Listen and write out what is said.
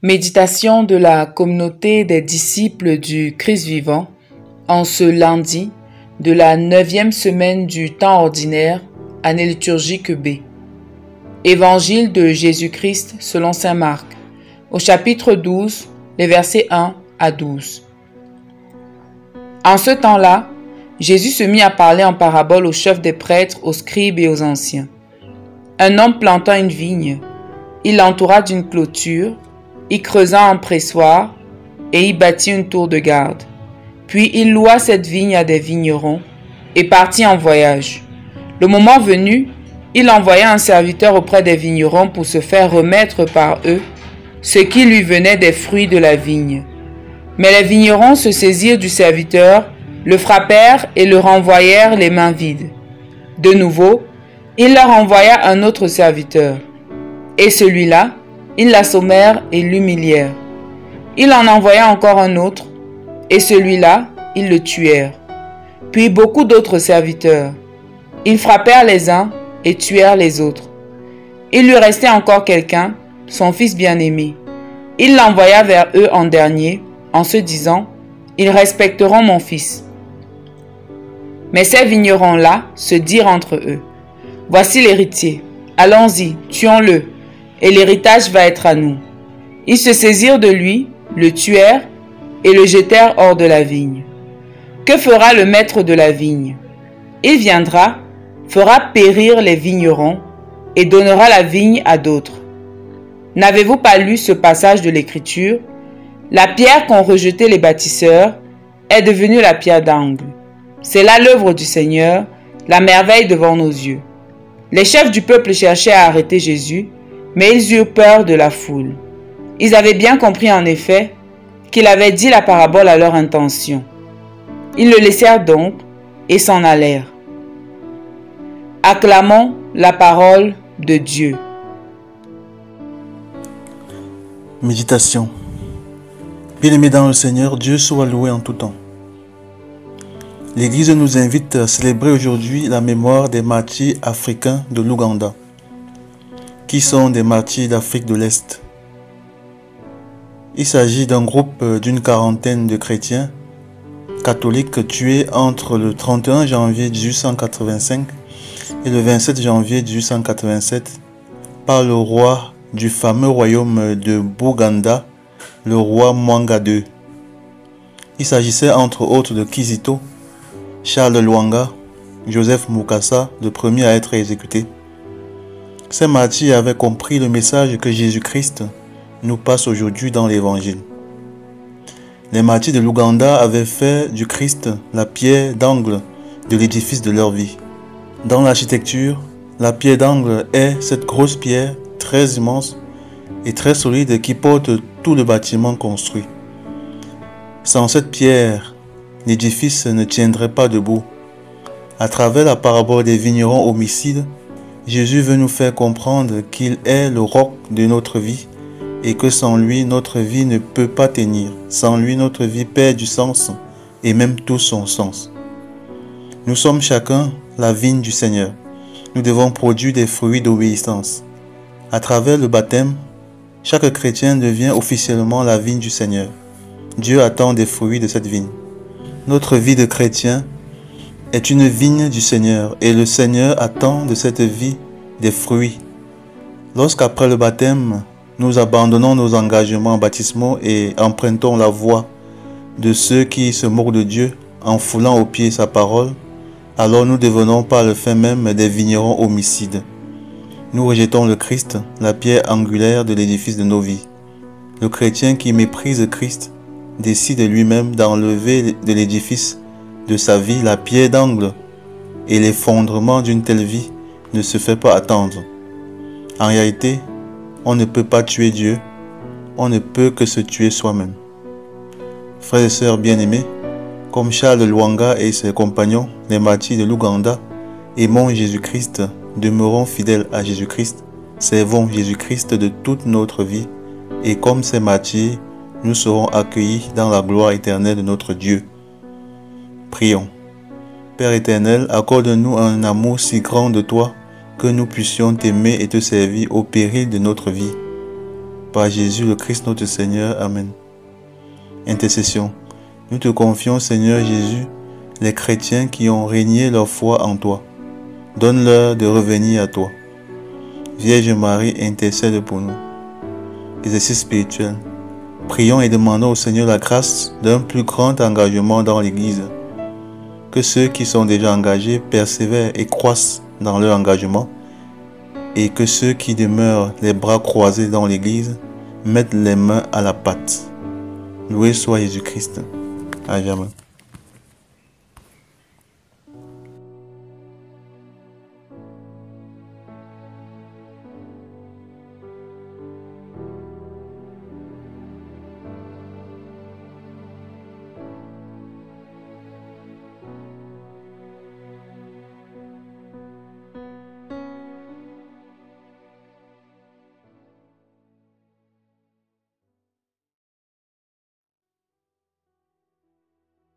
Méditation de la communauté des disciples du Christ vivant en ce lundi de la 9e semaine du temps ordinaire, année liturgique B. Évangile de Jésus-Christ selon saint Marc, au chapitre 12, les versets 1 à 12. En ce temps-là, Jésus se mit à parler en parabole aux chefs des prêtres, aux scribes et aux anciens. Un homme planta une vigne, il l'entoura d'une clôture, y creusa un pressoir et y bâtit une tour de garde. Puis il loua cette vigne à des vignerons et partit en voyage. Le moment venu, il envoya un serviteur auprès des vignerons pour se faire remettre par eux ce qui lui venait des fruits de la vigne. Mais les vignerons se saisirent du serviteur, le frappèrent et le renvoyèrent les mains vides. De nouveau, il leur envoya un autre serviteur. Et celui-là, ils l'assommèrent et l'humilièrent. Il en envoya encore un autre, et celui-là, ils le tuèrent. Puis beaucoup d'autres serviteurs. Ils frappèrent les uns et tuèrent les autres. Il lui restait encore quelqu'un, son fils bien-aimé. Il l'envoya vers eux en dernier, en se disant, « Ils respecteront mon fils. » Mais ces vignerons-là se dirent entre eux, « Voici l'héritier, allons-y, tuons-le, et l'héritage va être à nous. » Ils se saisirent de lui, le tuèrent et le jetèrent hors de la vigne. Que fera le maître de la vigne? Il viendra, fera périr les vignerons et donnera la vigne à d'autres. N'avez-vous pas lu ce passage de l'Écriture? La pierre qu'ont rejetée les bâtisseurs est devenue la pierre d'angle. C'est là l'œuvre du Seigneur, la merveille devant nos yeux. Les chefs du peuple cherchaient à arrêter Jésus, mais ils eurent peur de la foule. Ils avaient bien compris en effet qu'il avait dit la parabole à leur intention. Ils le laissèrent donc et s'en allèrent. Acclamons la parole de Dieu. Méditation. Bien-aimés dans le Seigneur, Dieu soit loué en tout temps. L'Église nous invite à célébrer aujourd'hui la mémoire des martyrs africains de l'Ouganda, qui sont des martyrs d'Afrique de l'Est. Il s'agit d'un groupe d'une quarantaine de chrétiens catholiques tués entre le 31 janvier 1885 et le 27 janvier 1887 par le roi du fameux royaume de Buganda, le roi Mwanga II. Il s'agissait entre autres de Kizito, Charles Lwanga, Joseph Mukasa, le premier à être exécuté. Ces martyrs avaient compris le message que Jésus-Christ nous passe aujourd'hui dans l'Évangile. Les martyrs de l'Ouganda avaient fait du Christ la pierre d'angle de l'édifice de leur vie. Dans l'architecture, la pierre d'angle est cette grosse pierre très immense et très solide qui porte tout le bâtiment construit. Sans cette pierre, l'édifice ne tiendrait pas debout. À travers la parabole des vignerons homicides, Jésus veut nous faire comprendre qu'il est le roc de notre vie et que sans lui, notre vie ne peut pas tenir. Sans lui, notre vie perd du sens et même tout son sens. Nous sommes chacun la vigne du Seigneur. Nous devons produire des fruits d'obéissance. À travers le baptême, chaque chrétien devient officiellement la vigne du Seigneur. Dieu attend des fruits de cette vigne. Notre vie de chrétien est une vigne du Seigneur et le Seigneur attend de cette vie des fruits. Lorsqu'après le baptême, nous abandonnons nos engagements baptismaux et empruntons la voie de ceux qui se moquent de Dieu en foulant aux pieds sa parole, alors nous devenons par le fait même des vignerons homicides. Nous rejetons le Christ, la pierre angulaire de l'édifice de nos vies. Le chrétien qui méprise Christ décide lui-même d'enlever de l'édifice de sa vie la pierre d'angle, et l'effondrement d'une telle vie ne se fait pas attendre. En réalité, on ne peut pas tuer Dieu, on ne peut que se tuer soi-même. Frères et sœurs bien-aimés, comme Charles Lwanga et ses compagnons, les martyrs de l'Ouganda, aimons Jésus-Christ, demeurons fidèles à Jésus-Christ, servons Jésus-Christ de toute notre vie, et comme ces martyrs, nous serons accueillis dans la gloire éternelle de notre Dieu. Prions. Père éternel, accorde-nous un amour si grand de toi que nous puissions t'aimer et te servir au péril de notre vie. Par Jésus le Christ notre Seigneur. Amen. Intercession. Nous te confions, Seigneur Jésus, les chrétiens qui ont régné leur foi en toi. Donne-leur de revenir à toi. Vierge Marie, intercède pour nous. Exercice spirituel. Prions et demandons au Seigneur la grâce d'un plus grand engagement dans l'Église. Que ceux qui sont déjà engagés persévèrent et croissent dans leur engagement, et que ceux qui demeurent les bras croisés dans l'Église mettent les mains à la pâte. Loué soit Jésus-Christ. À jamais.